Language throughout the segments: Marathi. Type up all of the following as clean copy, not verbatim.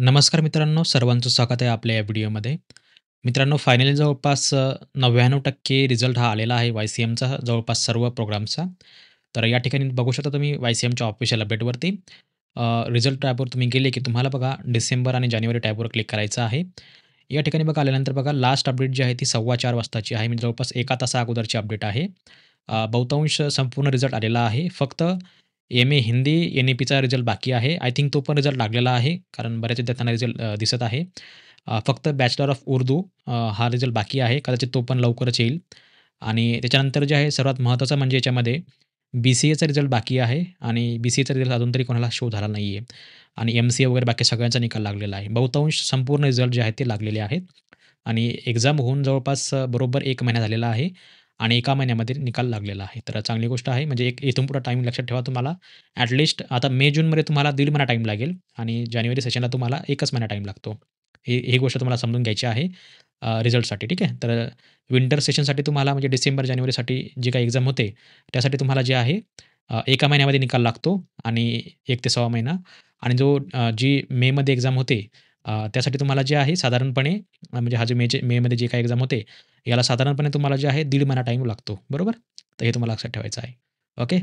नमस्कार मित्रांनो, सर्वांचं स्वागत आहे आपल्या या व्हिडिओमध्ये. मित्रांनो, फायनली जवळपास 99% रिझल्ट हा आलेला आहे वाय-सी-एमचा जवळपास सर्व प्रोग्राम्सचा. तर या ठिकाणी बघू शकता तुम्ही वाय-सी-एमच्या ऑफिशियल अपडेटवरती रिझल्ट टॅबवर तुम्ही गेले की तुम्हाला बघा डिसेंबर आणि जानेवारी टॅबवर क्लिक करायचं आहे. या ठिकाणी बघा आल्यानंतर बघा लास्ट अपडेट जी आहे ती 4:15 वाजताची आहे. म्हणजे जवळपास 1 तासा अगोदरची अपडेट आहे. बहुतांश संपूर्ण रिझल्ट आलेला आहे. फक्त एम-ए हिंदी एन-ई-पीचा रिझल्ट बाकी आहे. आय थिंक तो पण रिझल्ट लागलेला आहे. कारण बऱ्याच विद्यार्थ्यांना रिझल्ट दिसत आहे. फक्त बॅचलर ऑफ उर्दू हा रिझल्ट बाकी आहे. कदाचित तो पण लवकरच येईल. आणि त्याच्यानंतर जे आहे सर्वात महत्त्वाचं म्हणजे याच्यामध्ये बी-सी-एचा रिझल्ट बाकी आहे आणि बी-सी-एचा रिझल्ट अजून तरी कोणाला शो झाला नाही आहे. आणि एम-सी-ए वगैरे बाकी सगळ्यांचा निकाल लागलेला आहे. बहुतांश संपूर्ण रिझल्ट जे आहेत ते लागलेले आहेत. आणि एक्झाम होऊन जवळपास बरोबर 1 महिना झालेला आहे आणि 1 महिन्यामध्ये निकाल लागलेला आहे. तर चांगली गोष्ट आहे. म्हणजे एक इथून पुढे टाईम लक्षात ठेवा तुम्हाला आता मे-जूनमध्ये तुम्हाला दीड महिना टाईम लागेल आणि जानेवारी सेशनला तुम्हाला 1च महिना टाईम लागतो. ही गोष्ट तुम्हाला समजून घ्यायची आहे रिझल्टसाठी ठीक आहे. तर विंटर सेशनसाठी तुम्हाला म्हणजे डिसेंबर-जानेवारीसाठी जी काही एक्झाम होते, त्यासाठी तुम्हाला जे आहे 1 महिन्यामध्ये निकाल लागतो आणि 1 ते सव्वा महिना आणि जी मेमध्ये एक्झाम होते त्यासाठी तुम्हाला जे आहे साधारणपणे म्हणजे हा जो मेमध्ये जे काही एक्झाम होते, याला साधारणपणे तुम्हाला जे आहे दीड महिना टाईम लागतो, बरोबर? तर हे तुम्हाला लक्षात ठेवायचं आहे. ओके.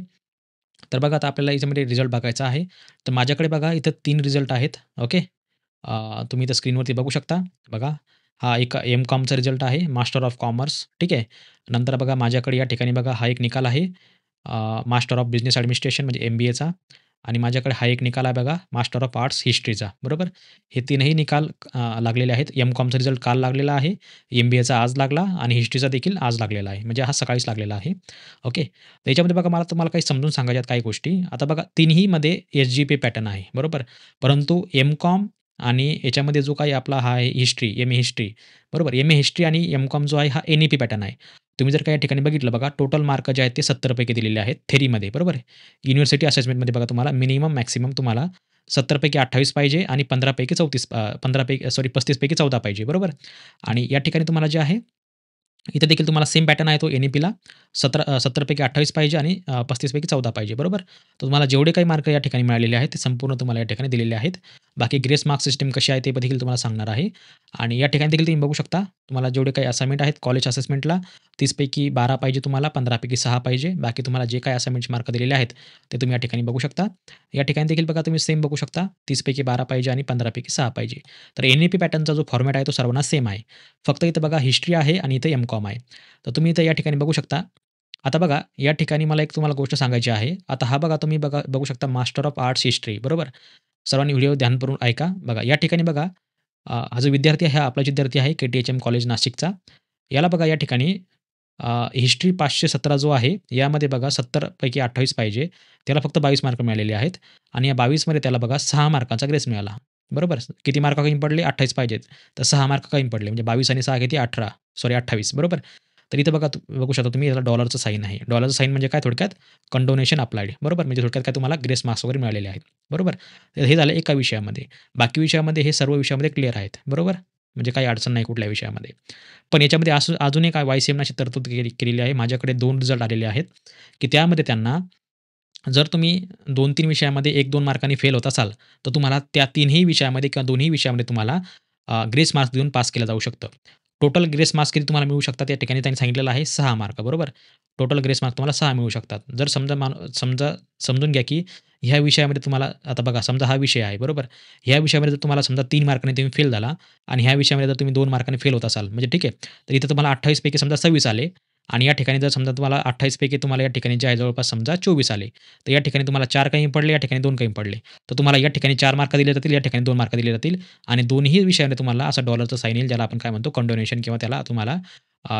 तर बघा आता आपल्याला याच्यामध्ये रिझल्ट बघायचा आहे. तर माझ्याकडे बघा इथं 3 रिझल्ट आहेत. ओके. तुम्ही इथं स्क्रीनवरती बघू शकता. बघा, हा एक एम-कॉमचा रिझल्ट आहे, मास्टर ऑफ कॉमर्स ठीक आहे. नंतर बघा माझ्याकडे या ठिकाणी बघा हा एक निकाल आहे, मास्टर ऑफ बिझनेस ॲडमिनिस्ट्रेशन म्हणजे एम-बी-एचा आणि माझ्याकडे हा एक निकाल आहे बघा, मास्टर ऑफ आर्ट्स हिस्ट्रीचा, बरोबर? हे तीनही निकाल लागलेले आहेत. एम-कॉमचा रिझल्ट काल लागलेला आहे, एम-बी-एचा आज लागला आणि हिस्ट्रीचा देखील आज लागलेला आहे. म्हणजे हा सकाळीच लागलेला आहे. ओके. तर याच्यामध्ये बघा मला तुम्हाला काही समजून सांगायच्या आहेत काही गोष्टी. आता बघा तिन्हीमध्ये एस-जी-पी पॅटर्न आहे, बरोबर? परंतु एम-कॉम आणि याच्यामध्ये जो काही आपला हा आहे हिस्ट्री, एम-ए हिस्ट्री, बरोबर? एम-ए हिस्ट्री आणि एम-कॉम जो आहे हा एन-ई-पी पॅटर्न आहे. तुम्ही जर का या ठिकाणी बघितलं बघा, टोटल मार्क जे आहेत ते 70 पैकी दिलेले आहेत थेरीमध्ये, बरोबर? युनिव्हर्सिटी असेसमेंटमध्ये बघा तुम्हाला मिनिमम, मॅक्सिमम तुम्हाला 70 पैकी 28 पाहिजे आणि 15 पैकी 35 पैकी 14 पाहिजे, बरोबर? आणि या ठिकाणी तुम्हाला जे आहे इथे देखील तुम्हाला सेम पॅटर्न आहे तो एन-ई-पीला 70 पैकी 28 पाहिजे आणि 35 पैकी 14 पाहिजे, बरोबर? तर तुम्हाला जेवढे काही मार्क या ठिकाणी मिळालेले आहेत, ते संपूर्ण तुम्हाला या ठिकाणी दिलेले आहेत. बाकी ग्रेस मार्क सिस्टम कशी आहे, ते देखील तुम्हाला सांगणार आहे. आणि या ठिकाणी देखील तुम्ही बघू शकता, तुम्हाला जेवढे काही असाइनमेंट आहेत कॉलेज असेसमेंटला 30 पैकी 12 पाहिजे तुम्हाला, 15 पैकी 6 पाहिजे. बाकी तुम्हाला जे काही असाइनमेंटचे मार्क दिलेले आहेत, ते तुम्ही या ठिकाणी बघू शकता. या ठिकाणी देखील बघा तुम्ही सेम बघू शकता, 30 पैकी 12 पाहिजे आणि 15 पैकी 6 पाहिजे. तर एन-ई-पी पॅटर्नचा जो फॉर्मॅट आहे, तो सर्वांना सेम आहे. फक्त इथं बघा हिस्ट्री आहे आणि इथं एम-कॉम आहे. तर तुम्ही इथं या ठिकाणी बघू शकता. आता बघा, या ठिकाणी मला एक तुम्हाला गोष्ट सांगायची आहे. आता हा बघा तुम्ही बघू शकता मास्टर ऑफ आर्ट्स हिस्ट्री बरोबर. सर्वांनी व्हिडिओ ध्यानपूर्वक ऐका. बघा या ठिकाणी बघा हा जो विद्यार्थी आहे, आपला विद्यार्थी आहे के-टी-एच-एम कॉलेज नाशिकचा. याला बघा या ठिकाणी हिस्ट्री 517 जो आहे, यामध्ये बघा 70 पैकी 28 पाहिजे. त्याला फक्त 22 मार्क मिळालेले आहेत आणि या 22 मध्ये त्याला बघा 6 मार्कांचा ग्रेस मिळाला. बरोबर. किती मार्क कमी पडले? 28 पाहिजेत. तर 6 मार्क कमी पडले. म्हणजे 22 आणि 6 किती 18 सॉरी 28 बरोबर. तर इथं बघा बघू शकता तुम्ही याला डॉलरचं साइन आहे. डॉलरचं साइन म्हणजे काय थोडक्यात कंडोनेशन अप्लाइड बरोबर. म्हणजे थोडक्यात काय तुम्हाला ग्रेस मार्क्स वगैरे मिळालेले आहेत. बरोबर. तर हे झालं एका विषयामध्ये. बाकी विषयामध्ये हे सर्व विषयामध्ये क्लिअर आहेत. बरोबर. म्हणजे काही अडचण नाही कुठल्या विषयामध्ये. पण याच्यामध्ये असं अजून एक वाय-सी-एमने अशी तरतूद केलेली आहे. माझ्याकडे 2 रिझल्ट आलेले आहेत, की त्यामध्ये त्यांना जर तुम्ही 2-3 विषयामध्ये 1-2 मार्कांनी फेल होत असाल, तर तुम्हाला त्या तिन्ही विषयामध्ये किंवा दोन्ही विषयामध्ये तुम्हाला ग्रेस मार्क्स देऊन पास केलं जाऊ शकतं. टोटल ग्रेस मार्क्स किती तुम्हाला मिळू शकतात या ठिकाणी त्यांनी सांगितलेलं आहे 6 मार्क बरोबर. टोटल ग्रेस मार्क्स तुम्हाला 6 मिळू शकतात. जर समजा समजून घ्या, की ह्या विषयामध्ये तुम्हाला आता बघा समजा हा विषय आहे बरोबर. ह्या विषयामध्ये जर तुम्हाला समजा 3 मार्कांनी तुम्ही फेल झाला आणि ह्या विषयामध्ये जर तुम्ही 2 मार्कांनी फेल होत असाल म्हणजे ठीक आहे. तर इथे तुम्हाला 28 पैकी समजा 26 आले आणि या ठिकाणी जर समजा तुम्हाला 28 पैकी तुम्हाला या ठिकाणी जे आहे जवळपास समजा 24 आले. तर या ठिकाणी तुम्हाला 4 कमी पडले, या ठिकाणी 2 कमी पडले. तर तुम्हाला या ठिकाणी 4 मार्क दिले जातील, या ठिकाणी 2 मार्क दिले जातील आणि दोन्ही विषयामध्ये तुम्हाला असा डॉलरचं साइन येईल, ज्याला आपण काय म्हणतो कंडोनेशन किंवा त्याला तुम्हाला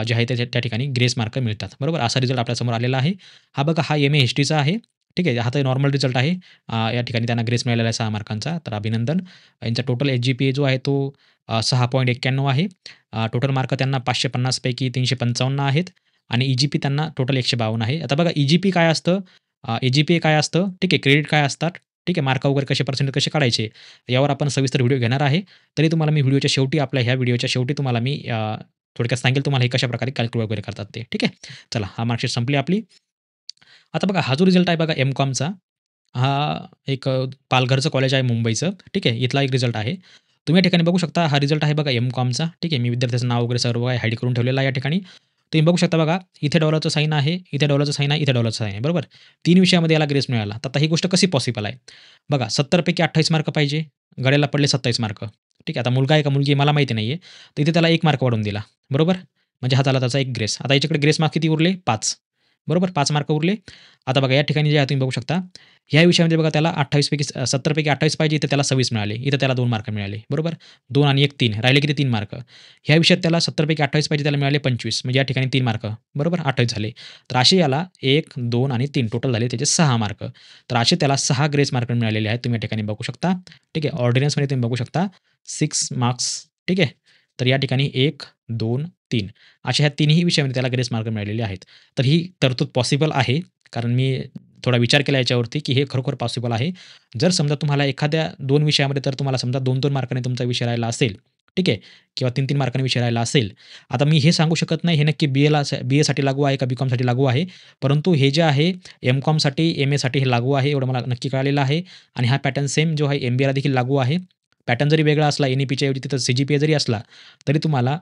जे आहे त्या ठिकाणी ग्रेस मार्क मिळतात. बरोबर. असा रिझल्ट आपल्यासमोर आलेला आहे. हा बघा हा एम-ए हिस्ट्रीचा आहे. ठीक आहे. हा तर नॉर्मल रिझल्ट आहे. या ठिकाणी त्यांना ग्रेस मिळालेला आहे 6 मार्कांचा. तर अभिनंदन. यांचा टोटल एच-जी-पी-ए जो आहे तो 6.91 आहे. टोटल मार्क त्यांना 550 पैकी 355 आहेत आणि ई-जी-पी त्यांना टोटल 152 आहे. आता बघा ई-जी-पी काय असतं? ई-जी-पी काय असतं? ठीक आहे. क्रेडिट काय असतात? ठीक आहे. मार्क वगैरे पर्सेंटेज कसे काढायचे? यावर आपण सविस्तर व्हिडिओ घेणार आहे. तरी तुम्हाला मी व्हिडिओच्या शेवटी आपल्या ह्या व्हिडिओच्या शेवटी तुम्हाला मी थोडक्यात सांगेल तुम्हाला हे कशाप्रकारे कॅल्क्युलेट वगैरे करतात ते. ठीक आहे. चला हा मार्कशीट संपली आपली. आता बघा हा जो रिझल्ट आहे बघा एम-कॉमचा, हा एक पालघरचं कॉलेज आहे मुंबईचं. ठीक आहे. इथला एक रिझल्ट आहे. तुम्ही या ठिकाणी बघू शकता हा रिझल्ट आहे बघा एम-कॉमचा. ठीक आहे. मी विद्यार्थ्याचं नाव वगैरे सर्व काही हाईड करून ठेवलेलं आहे या ठिकाणी. तुम्ही बघू शकता बघा, इथे डॉलरचं साइन आहे, इथे डॉलरचं साइन आहे, इथे डॉलरचं साइन आहे. बरोबर? 3 विषयामध्ये याला ग्रेस मिळाला. तर आता ही गोष्ट कशी पॉसिबल आहे? बघा 70 पैकी 28 मार्क पाहिजे, गड्याला पडले 27 मार्क. ठीक आहे. आता मुलगा आहे का मुलगी आहे मला माहिती नाहीये. तर इथे त्याला 1 मार्क वाढवून दिला. बरोबर? म्हणजे हा झाला त्याचा 1 ग्रेस. आता याच्याकडे ग्रेस मार्क किती उरले? 5. बरोबर? 5 मार्क उरले. आता बघा या ठिकाणी जे आहे तुम्ही बघू शकता, ह्या विषयामध्ये बघा त्याला 28 पैकी 70 पैकी 28 पाहिजे, इथे त्याला 26 मिळाले. इथे त्याला 2 मार्क मिळाले. बरोबर? 2 आणि 1 3 राहिले किती 3 मार्क. ह्या विषयात त्याला 70 पैकी 28 पाहिजे, त्याला मिळाले 25 म्हणजे या ठिकाणी 3 मार्क. बरोबर? 28 झाले. तर असे याला 1, 2 आणि 3 टोटल झाले त्याचे 6 मार्क. तर असे त्याला 6 ग्रेस मार्क मिळालेले आहेत. तुम्ही या ठिकाणी बघू शकता. ठीक आहे. ऑर्डिनन्समध्ये तुम्ही बघू शकता 6 मार्क्स. ठीक आहे. तर या ठिकाणी 1, 2, 3 अशा ह्या तिन्ही विषयामध्ये त्याला ग्रेस मार्क मिळालेले आहेत. तर ही तरतूद पॉसिबल आहे. कारण मी थोडा विचार केला याच्यावरती, की हे खरोखर पॉसिबल आहे. जर समजा तुम्हाला एखाद्या 2 विषयामध्ये तर तुम्हाला समजा 2-2 मार्कांनी तुमचा विषय राहिला असेल, ठीक आहे? किंवा 3-3 मार्कांनी विषय राहिला असेल. आता मी हे सांगू शकत नाही, हे नक्की बी-एसाठी लागू आहे का बी-कॉमसाठी लागू आहे. परंतु हे जे आहे एम-कॉमसाठी, एम-एसाठी हे लागू आहे एवढं मला नक्की कळालेलं आहे. आणि हा पॅटर्न सेम जो आहे एम-बी-एला देखील लागू आहे. पॅटर्न जरी वेगळा असला, एन-ई-पीच्या ऐवजी तिथं सी-जी-पी-ए जरी असला, तरी तुम्हाला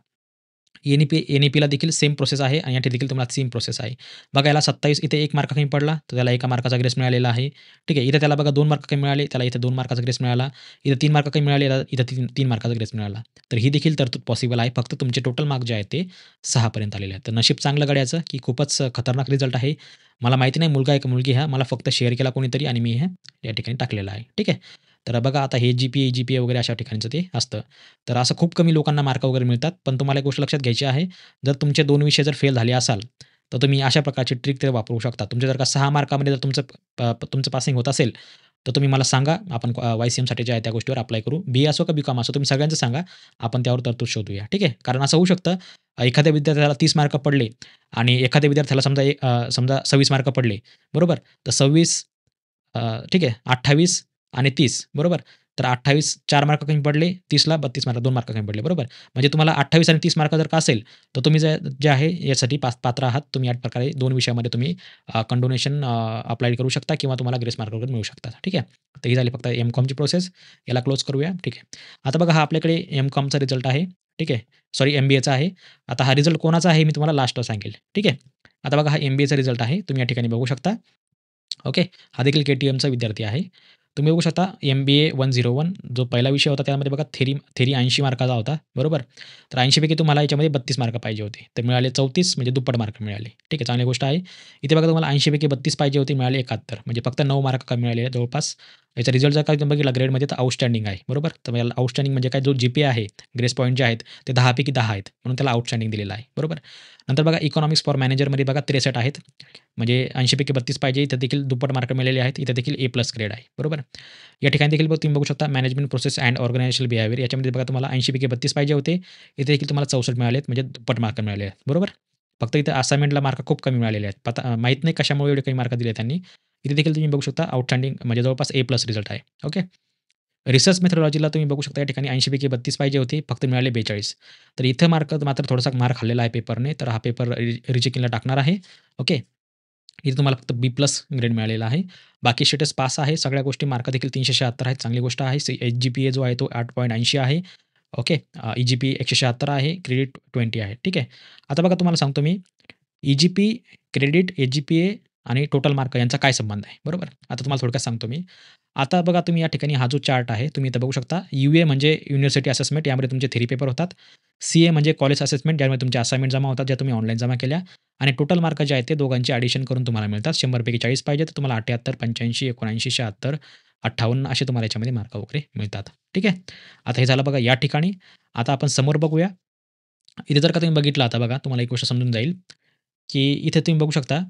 एन-ई-पीला देखील सेम प्रोसेस आहे आणि याठी देखील तुम्हाला सेम प्रोसेस आहे. बघा याला 27 इथे 1 मार्क कमी पडला, तर त्याला 1 मार्काचा ग्रेस मिळालेला आहे. ठीक आहे. इथे त्याला बघा 2 मार्क कमी मिळाले, त्याला इथे 2 मार्काचा ग्रेस मिळाला. इथे 3 मार्क कमी मिळाले, इथे 3 मार्काचा ग्रेस मिळाला. तर ही देखील तरतूद पॉसिबल आहे. फक्त तुमचे टोटल मार्क जे आहेत ते 6 पर्यंत आलेले आहेत. तर नशीब चांगलं गड्याचं, की खूपच खतरनाक रिझल्ट आहे. मला माहिती नाही मुलगा आहे का मुलगी हा. मला फक्त शेअर केला कोणीतरी आणि मी हे या ठिकाणी टाकलेलं आहे. ठीक आहे. तर बघा आता हे जी-पी-ए वगैरे अशा ठिकाणचं ते असतं. तर असं खूप कमी लोकांना मार्क वगैरे मिळतात. पण तुम्हाला एक गोष्ट लक्षात घ्यायची आहे. जर तुमचे 2 विषय जर फेल झाले असाल, तर तुम्ही अशा प्रकारची ट्रिक ते वापरू शकता. तुमचे जर का 6 मार्कामध्ये जर तुमचं पासिंग होत असेल, तर तुम्ही मला सांगा. आपण वाय-सी-एमसाठी जे आहे त्या गोष्टीवर अप्लाय करू. बी असो का बी-कॉम असो तुम्ही सगळ्यांचं सांगा. आपण त्यावर तरतूद शोधूया. ठीक आहे. कारण असं होऊ शकतं एखाद्या विद्यार्थ्याला 30 मार्क पडले आणि एखाद्या विद्यार्थ्याला समजा 26 मार्क पडले. बरोबर? तर 26 ठीक आहे 28 आणि 30 बरोबर? तर 28 4 मार्क कमी पडले, 30ला 32 मार्क 2 मार्क कमी पडले बरोबर? म्हणजे तुम्हाला 28 आणि 30 मार्क जर का असेल, तर तुम्ही जे आहे यासाठी पात्र आहात. तुम्ही या प्रकारे 2 विषयामध्ये तुम्ही कंडोनेशन अप्लाय करू शकता किंवा तुम्हाला ग्रेस मार्क वगैरे मिळू शकतात. ठीक आहे. तर ही झाली फक्त एम-कॉमची प्रोसेस. याला क्लोज करूया. ठीक आहे. आता बघा हा आपल्याकडे एम-कॉमचा रिझल्ट आहे. ठीक आहे. सॉरी एम-बी-एचा आहे. आता हा रिझल्ट कोणाचा आहे मी तुम्हाला लास्टला सांगेल. ठीक आहे. आता बघा हा एम-बी-एचा रिझल्ट आहे. तुम्ही या ठिकाणी बघू शकता. ओके. हा देखील के-टी-एमचा विद्यार्थी आहे. तुम्ही बघू शकता एम-बी-ए 101 जो पहिला विषय होता त्यामध्ये बघा थेरी 80 मार्काचा होता, बरोबर? तर 80 पैकी तुम्हाला याच्यामध्ये 32 मार्क पाहिजे होते. तर मिळाले 34 म्हणजे दुप्पट मार्क मिळाले. ठीक आहे, चांगली गोष्ट आहे. इथे बघा तुम्हाला 80 पैकी 32 पाहिजे होते, मिळाले 71 म्हणजे फक्त 9 मार्क कमी मिळाले जवळपास. याचा रिझल्ट जर का तुम्ही बघितला ग्रेडमध्ये तर आउटस्टँडिंग आहे, बरोबर? तर याला आउटस्टँडिंग म्हणजे काय जो जी-पी-ए आहे, ग्रेस पॉइंट जे आहेत ते 10 पैकी 10 आहेत. म्हणून त्याला आउटस्टँडिंग दिलेलं आहे, बरोबर? नंतर बघा इकॉनॉमिक्स फॉर मॅनेजरमध्ये बघा 63 आहेत. म्हणजे 80 पैकी 32 पाहिजे. इथे देखील दुप्पट मार्क मिळालेले आहेत. इथे देखील ए प्लस ग्रेड आहे, बरोबर? या ठिकाणी देखील तुम्ही बघू शकता management process and organisational behaviour याच्यामध्ये बघा तुम्हाला 80 पैकी 32 पाहिजे होते. इथे देखील तुम्हाला 64 मिळाले आहेत. म्हणजे दुप्पट मार्क मिळाले आहेत, बरोबर? फक्त इथे असाइनमेंटला मार्क खूप कमी मिळालेले आहेत. माहीत नाही कशामुळे एवढे कमी मार्क दिले त्यांनी. इथे देखील तुम्ही बघू शकता आउटस्टँडिंग म्हणजे जवळपास ए प्लस रिझल्ट आहे. ओके. रिसर्च मेथोडॉलॉजीला तुम्ही बघू शकता या ठिकाणी 80 पैकी 32 पाहिजे होते, फक्त मिळाले 42. तर इथं मात्र थोडासा मार्क खाल्लेला आहे पेपरने. तर हा पेपर रिचेकिंगला टाकणार आहे. ओके. इथे तुम्हाला फक्त बी प्लस ग्रेड मिळालेला आहे. बाकी स्टेटस पास आहे. सगळ्या गोष्टी मार्क देखील 376 आहेत. चांगली गोष्ट आहे. एच-जी-पी-ए जो आहे तो 8.80 आहे. ओके. ई-जी-पी 176 आहे. क्रेडिट 20 आहे. ठीक आहे. आता बघा तुम्हाला सांगतो मी, ई-जी-पी, क्रेडिट, एच-जी-पी-ए आणि टोटल मार्क यांचा काय संबंध आहे, बरोबर? आता तुम्हाला थोडक्यात सांगतो मी. आता बघा तुम्ही या ठिकाणी हा जो चार्ट आहे, तुम्ही इथं बघू शकता. यू-ए म्हणजे युनिव्हर्सिटी असेसमेंट यामध्ये तुमचे थेरी पेपर होतात. सी-ए म्हणजे कॉलेज असेसमेंट ज्यामध्ये तुमच्या असाइनमेंट जमा होतात, ज्या तुम्ही ऑनलाईन जमा केल्या आणि टोटल मार्क जे आहेत ते दोघांचे ॲडिशन करून तुम्हाला मिळतात. 100 पैकी 40 पाहिजे तर तुम्हाला 78, 85, 79, 76, 58 असे तुम्हाला याच्यामध्ये मार्क वगैरे मिळतात. ठीक आहे. आता हे झालं बघा या ठिकाणी. आता आपण समोर बघूया. इथे जर का तुम्ही बघितलं आता बघा तुम्हाला एक गोष्ट समजून जाईल, की इथे तुम्ही बघू शकता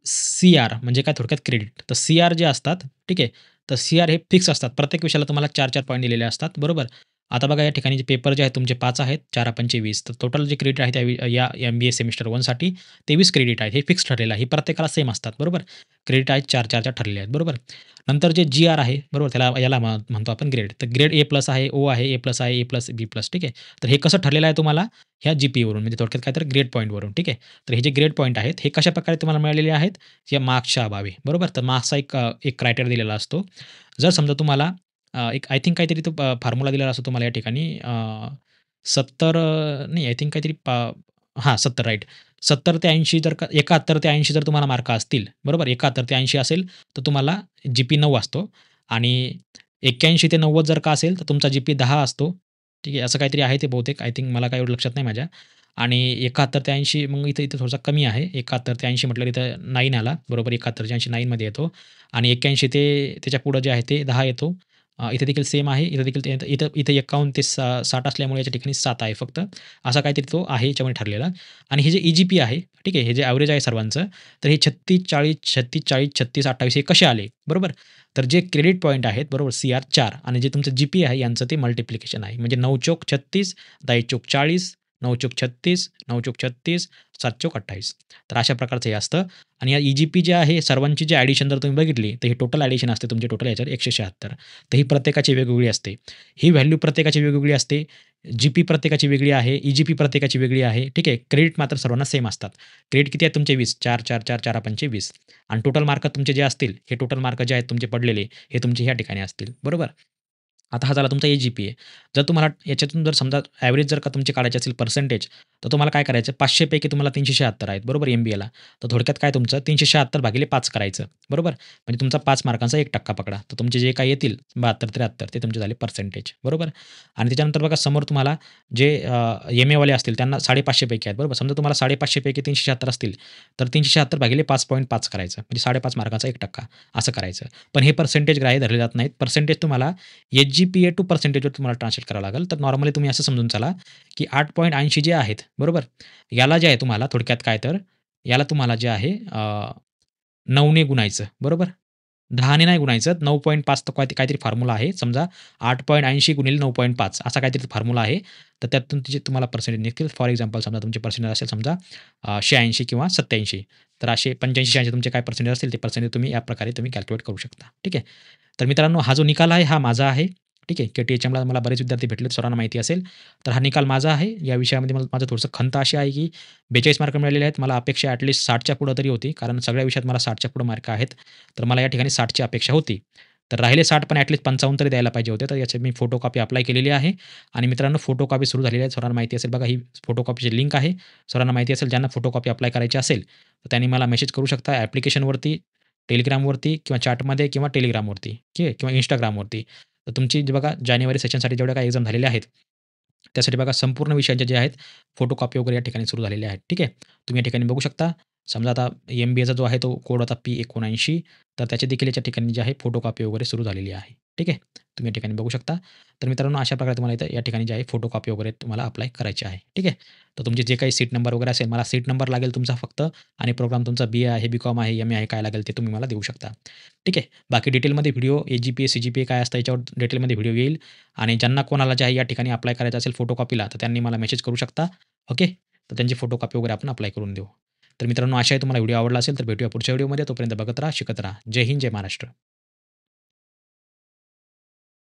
सी-आर म्हणजे काय थोडक्यात क्रेडिट. तर सी-आर जे असतात, ठीक आहे. तर सी-आर हे फिक्स असतात. प्रत्येक विषयाला तुम्हाला 4-4 पॉइंट दिलेले असतात, बरोबर. आता बघा या ठिकाणी जे पेपर जे आहेत तुमचे 5 आहेत, 4 पंचे 20. तर टोटल जे क्रेडिट आहे या एम-बी-ए सेमिस्टर 1साठी 23 क्रेडिट आहेत. हे फिक्स ठरलेलं आहे. हे प्रत्येकाला सेम असतात, बरोबर. क्रेडिट आहेत 4-4 ठरलेले आहेत, बरोबर. नंतर जे जी-आर आहे, बरोबर याला म्हणतो आपण ग्रेड. तर ग्रेड ए प्लस आहे, ओ आहे, ए प्लस आहे, ए प्लस, बी प्लस, ठीक आहे. तर हे कसं ठरलेलं आहे तुम्हाला ह्या जी-पी-वरून म्हणजे थोडक्यात काय तर ग्रेड पॉइंटवरून, ठीक आहे. तर हे जे ग्रेड पॉइंट आहेत, हे कशाप्रकारे तुम्हाला मिळालेले आहेत? या मार्क्सच्या अभावी, बरोबर. तर मार्क्सचा एक क्रायटेरिया दिलेला असतो. जर समजा तुम्हाला एक आय थिंक काहीतरी तो फॉर्म्युला दिलेला असतो तुम्हाला या ठिकाणी 70 नाही आय थिंक काहीतरी 70 राइट. 70 ते 80 जर का 71 ते 80 जर तुम्हाला मार्क असतील, बरोबर 71 ते 80 असेल, तर तुम्हाला जी-पी 9 असतो आणि 81 ते 90 जर का असेल, तर तुमचा जी-पी 10 असतो. ठीक आहे. असं काहीतरी आहे ते बहुतेक आय थिंक मला काही एवढं लक्षात नाही माझ्या. आणि 71 ते 80 मग इथं इथं थोडासा कमी आहे. 71 ते 80 म्हटलं इथं 9 आला. बरोबर 71 ते 80 9 मध्ये येतो आणि 81 ते त्याच्या पुढं जे आहे ते 10 येतो. इथे देखील सेम आहे. इथं देखील ते इथं इथं 51 ते 60 असल्यामुळे याच्या ठिकाणी 7 आहे फक्त. असा काहीतरी तो आहे याच्यामध्ये ठरलेला आणि हे जे ई-जी-पी आहे, ठीक आहे. हे जे एव्हरेज आहे सर्वांचं, तर हे 36, 40, 36, 40, 36, 28 हे कसे आले? बरोबर. तर जे क्रेडिट पॉइंट आहेत, बरोबर CR 4 आणि जे तुमचं जी-पी आहे यांचं ते मल्टिप्लिकेशन आहे. म्हणजे 9 चोक 36, 10 चोक 40, 9 चोक 36, 9 चोक 36, 7 चोक 28. तर अशा प्रकारचं हे असतं आणि या ई-जी-पी जे आहे सर्वांची जी ॲडिशन जर तुम्ही बघितली, तर ही टोटल ॲडिशन असते तुमची टोटल याच्यावर 176. तर ही प्रत्येकाची वेगवेगळी असते. ही व्हॅल्यू प्रत्येकाची वेगवेगळी असते. जी-पी प्रत्येकाची वेगळी आहे. ई-जी-पी प्रत्येकाची वेगळी आहे. ठीक आहे. क्रेडिट मात्र सर्वांना सेम असतात. क्रेडिट किती आहेत तुमचे 20. 4, 4, 4, 4 पंचे 20 आणि टोटल मार्क तुमचे जे असतील, हे टोटल मार्क जे आहेत तुमचे पडलेले, हे तुमचे ह्या ठिकाणी असतील. बरोबर. आता हा झाला तुमचा ए-जी-पी-ए. जर तुम्हाला याच्यातून जर समजा ॲव्हरेज जर का तुमची काढायची असेल पर्सेंटेज, तर तुम्हाला काय करायचं 500 पैकी तुम्हाला 376 आहेत बरोबर एम-बी-एला. तर थोडक्यात काय तुमचं 376 भागिले 5 करायचं बरोबर. म्हणजे तुमचा 5 मार्कांचा 1% पकडा. तर तुमचे जे काही येतील 72-73 ते तुमचे झाले पर्सेंटेज बरोबर. आणि त्याच्यानंतर बघा समोर तुम्हाला जे एम-एवाले असतील त्यांना 550 पैकी आहेत बरोबर. समजा तुम्हाला 550 पैकी 376 असतील, तर 376 भागिले 5.5 करायचं. म्हणजे 5.5 मार्काचा 1% असं करायचं. पण हे पर्सेंटेज ग्राह्य धरले जात नाहीत. पर्सेंटेज तुम्हाला एच-जी-पी-ए टू पर्सेंटेजवर तुम्हाला ट्रान्सलेट करावं लागेल. तर नॉर्मली तुम्ही असं समजून चला, की 8.80 जे आहेत, बरोबर? याला जे आहे तुम्हाला थोडक्यात काय तर याला तुम्हाला जे आहे 9 ने गुणायचं, बरोबर? 10 ने नाही गुणायचं. 9.5 तर काहीतरी फॉर्म्युला आहे. समजा 8.80 गुणिले 9.5 असा काहीतरी फॉर्म्युला आहे. तर त्यातून जे तुम्हाला पर्सेंटेज निघतील. फॉर एक्झाम्पल समजा तुमचे पर्सेंटेज असेल समजा 86 किंवा 87 तर असे 85-86 तुमचे काय पर्सेंटेज असतील ते पर्सेंटेज तुम्ही या प्रकारे तुम्ही कॅल्क्युलेट करू शकता. ठीक आहे. तर मित्रांनो हा जो निकाल आहे हा माझा आहे. ठीक आहे. के-टी-एच-एमला मला बरेच विद्यार्थी भेटले सर्वांना माहिती असेल. तर हा निकाल माझा आहे. या विषयामध्ये मला माझं थोडंसं खंत अशी आहे, की 42 मार्क मिळालेले आहेत. मला अपेक्षा ॲटलीस्ट 60च्या पुढं तरी होती. कारण सगळ्या विषयात मला 60च्या पुढं मार्क आहेत. तर मला या ठिकाणी 60ची अपेक्षा होती. तर राहिले 60 पण ॲटलीस्ट 55 तरी द्यायला पाहिजे होते. तर याची मी फोटोकॉपी अप्लाय केलेली आहे आणि मित्रांनो फोटोकॉपी सुरू झालेली आहे. सर्वांना माहिती असेल बघा ही फोटोकॉपीची लिंक आहे. सर्वांना माहिती असेल ज्यांना फोटोकॉपी अप्लाय करायची असेल, तर त्यांनी मला मेसेज करू शकता ॲप्लिकेशनवरती, Telegramवरती किंवा चॅटमध्ये किंवा Telegramवरती ठीक आहे किंवा Instagramवरती. तर तुमची जी बघा जानेवारी सेशनसाठी जेवढ्या काही एक्झाम झालेल्या आहेत, त्यासाठी बघा संपूर्ण विषयांचे जे आहेत फोटोकॉपी वगैरे या ठिकाणी सुरू झालेले आहेत. ठीक आहे. तुम्ही या ठिकाणी बघू शकता. समजा आता एम-बी-एचा जो आहे तो कोड होता P79 तर त्याची देखील याच्या ठिकाणी जे आहे फोटोकॉपी वगैरे सुरू झालेली आहे. ठीक आहे. तुम्ही या ठिकाणी बघू शकता. तर मित्रांनो अशा प्रकारे तुम्हाला इथं या ठिकाणी जे आहे फोटोकॉपी वगैरे तुम्हाला अप्लाय करायची आहे. ठीक आहे. तर तुमचे जे काही सीट नंबर वगैरे असेल मला सीट नंबर लागेल तुमचा फक्त आणि प्रोग्राम तुमचा बी-ए आहे, बी-कॉम आहे, एम-ए आहे काय लागेल ते तुम्ही मला देऊ शकता. ठीक आहे. बाकी डिटेलमध्ये व्हिडिओ ए-जी-पी-ए, सी-जी-पी-ए काय असतं याच्यावर डिटेलमध्ये व्हिडिओ येईल आणि ज्यांना कोणाला जे आहे या ठिकाणी अप्लाय करायचं असेल फोटोकॉपीला तर त्यांनी मला मेसेज करू शकता. ओके. तर त्यांची फोटोकॉपी वगैरे आपण अप्लाय करून देऊ. तर मित्रांनो आशा आहे तुम्हाला व्हिडिओ आवडला असेल तर भेटूया पुढच्या व्हिडिओमध्ये. तोपर्यंत बघत राहा, शिकत राहा. जय हिंद, जय महाराष्ट्र.